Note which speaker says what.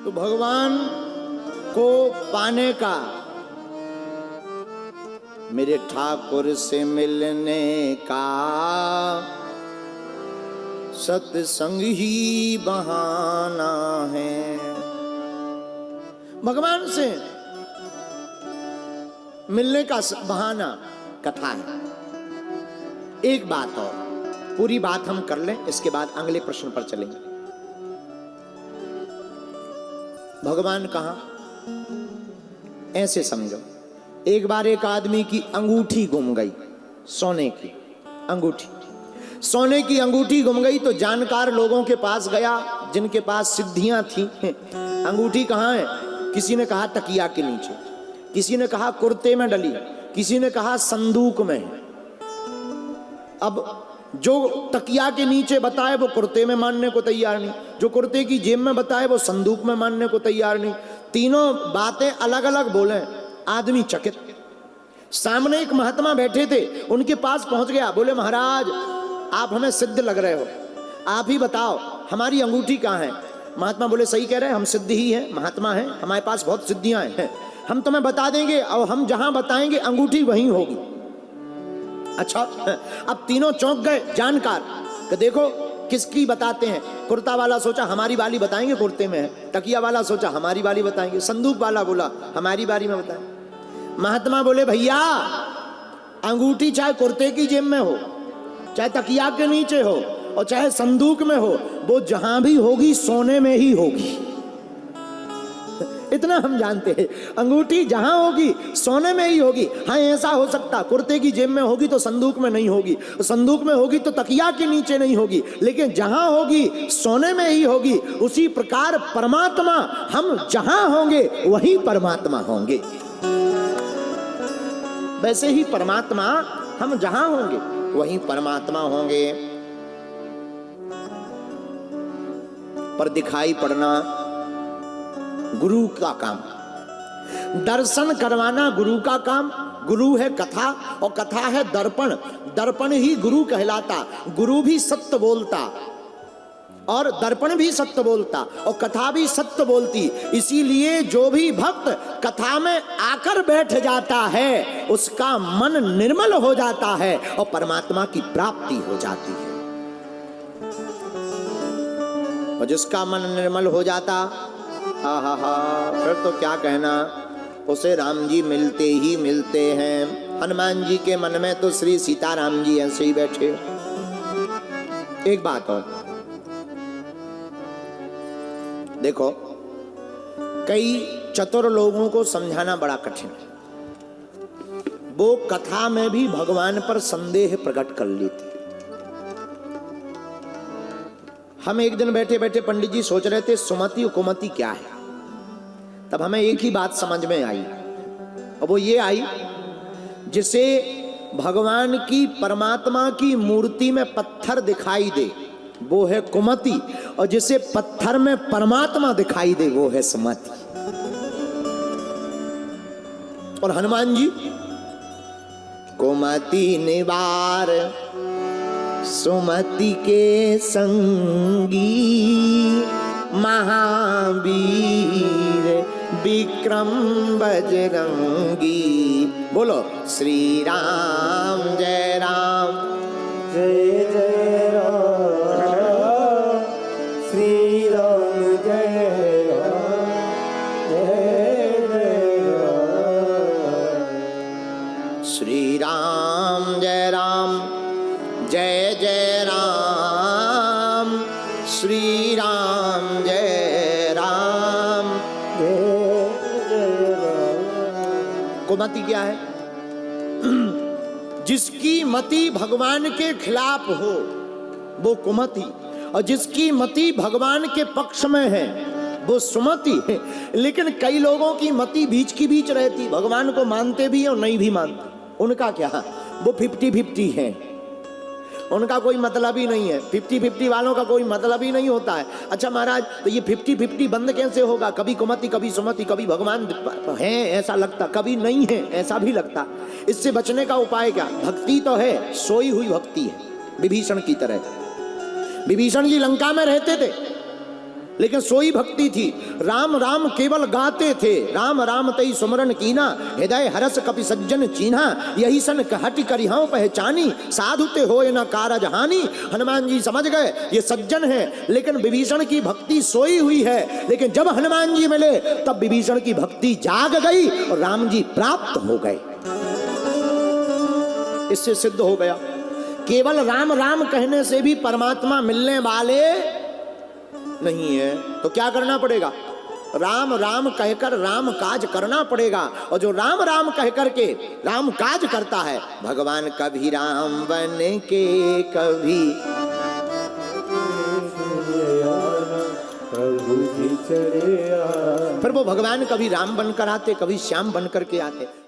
Speaker 1: तो भगवान को पाने का, मेरे ठाकुर से मिलने का सत्संग ही बहाना है। भगवान से मिलने का बहाना कथा है। एक बात और, पूरी बात हम कर लें, इसके बाद अगले प्रश्न पर चलेंगे। भगवान कहां, ऐसे समझो, एक बार एक आदमी की अंगूठी गुम गई, सोने की अंगूठी। सोने की अंगूठी गुम गई तो जानकार लोगों के पास गया, जिनके पास सिद्धियां थी। अंगूठी कहां है? किसी ने कहा तकिया के नीचे, किसी ने कहा कुर्ते में डली, किसी ने कहा संदूक में है। अब जो तकिया के नीचे बताए वो कुर्ते में मानने को तैयार नहीं, जो कुर्ते की जेब में बताए वो संदूक में मानने को तैयार नहीं। तीनों बातें अलग अलग बोले, आदमी चकित। सामने एक महात्मा बैठे थे, उनके पास पहुंच गया, बोले महाराज आप हमें सिद्ध लग रहे हो, आप ही बताओ हमारी अंगूठी कहाँ है। महात्मा बोले सही कह रहे हैं, हम सिद्ध ही हैं, महात्मा हैं, हमारे पास बहुत सिद्धियां हैं, हम तुम्हें बता देंगे और हम जहां बताएंगे अंगूठी वहीं होगी। अच्छा, अब तीनों चौंक गए जानकार कि देखो किसकी बताते हैं। कुर्ता वाला सोचा हमारी वाली बताएंगे, कुर्ते में है। तकिया वाला सोचा हमारी वाली बताएंगे। संदूक वाला बोला हमारी बारी में बताएं। महात्मा बोले भैया अंगूठी चाहे कुर्ते की जेब में हो, चाहे तकिया के नीचे हो और चाहे संदूक में हो, वो जहां भी होगी सोने में ही होगी। इतना हम जानते हैं, अंगूठी जहां होगी सोने में ही होगी। हाँ ऐसा हो सकता कुर्ते की जेब में होगी तो संदूक में नहीं होगी, संदूक में होगी तो तकिया के नीचे नहीं होगी, लेकिन जहां होगी सोने में ही होगी। उसी प्रकार परमात्मा, हम जहां होंगे वही परमात्मा होंगे। वैसे ही परमात्मा हम जहां होंगे वही परमात्मा होंगे। पर दिखाई पड़ना गुरु का काम, दर्शन करवाना गुरु का काम। गुरु है कथा और कथा है दर्पण, दर्पण ही गुरु कहलाता। गुरु भी सत्य बोलता और दर्पण भी सत्य बोलता और कथा भी सत्य बोलती। इसीलिए जो भी भक्त कथा में आकर बैठ जाता है उसका मन निर्मल हो जाता है और परमात्मा की प्राप्ति हो जाती है। और जिसका मन निर्मल हो जाता, हा फिर तो क्या कहना, उसे राम जी मिलते ही मिलते हैं। हनुमान जी के मन में तो श्री सीताराम जी ऐसे ही बैठे। एक बात और देखो, कई चतुर लोगों को समझाना बड़ा कठिन है। वो कथा में भी भगवान पर संदेह प्रकट कर लेते। हम एक दिन बैठे बैठे पंडित जी सोच रहे थे सुमति और कुमति क्या है। तब हमें एक ही बात समझ में आई और वो ये आई, जिसे भगवान की परमात्मा की मूर्ति में पत्थर दिखाई दे वो है कुमति, और जिसे पत्थर में परमात्मा दिखाई दे वो है सुमति। और हनुमान जी कुमति निवार सुमति के संगी, महावीर विक्रम बजरंगी। बोलो श्री राम जय राम
Speaker 2: जय जय राम, श्री राम जय राम, जय जय राम।
Speaker 1: श्री राम जय राम, जय जय राम, श्री राम जय राम,
Speaker 2: जय जय राम।
Speaker 1: कुमति क्या है? जिसकी मति भगवान के खिलाफ हो वो कुमति, और जिसकी मति भगवान के पक्ष में है वो सुमति है। लेकिन कई लोगों की मति बीच की बीच रहती, भगवान को मानते भी और नहीं भी मानते। उनका क्या, वो 50-50 है, उनका कोई मतलब ही नहीं है। 50-50 वालों का कोई मतलब ही नहीं होता है। अच्छा महाराज तो ये 50-50 बंद कैसे होगा? कभी कुमति कभी सुमति, कभी भगवान है ऐसा लगता, कभी नहीं है ऐसा भी लगता। इससे बचने का उपाय क्या? भक्ति तो है, सोई हुई भक्ति है, विभीषण की तरह। विभीषण जी लंका में रहते थे, लेकिन सोई भक्ति थी। राम राम केवल गाते थे, राम राम तई सुमरन कीना, हृदय हरस कपि सज्जन चीन्हा, यही सन कहट करिहां पहचानी, साधुते होय न कारज हानि। हनुमान जी समझ गए ये सज्जन है, लेकिन विभीषण की भक्ति सोई हुई है। लेकिन जब हनुमान जी मिले तब विभीषण की भक्ति जाग गई और राम जी प्राप्त हो गए। इससे सिद्ध हो गया केवल राम राम कहने से भी परमात्मा मिलने वाले नहीं है। तो क्या करना पड़ेगा? राम राम कहकर राम काज करना पड़ेगा। और जो राम राम कह करके राम काज करता है, भगवान कभी राम बन के कभी
Speaker 2: प्रभु जी चले आ।
Speaker 1: फिर वो भगवान कभी राम बनकर आते, कभी श्याम बनकर के आते।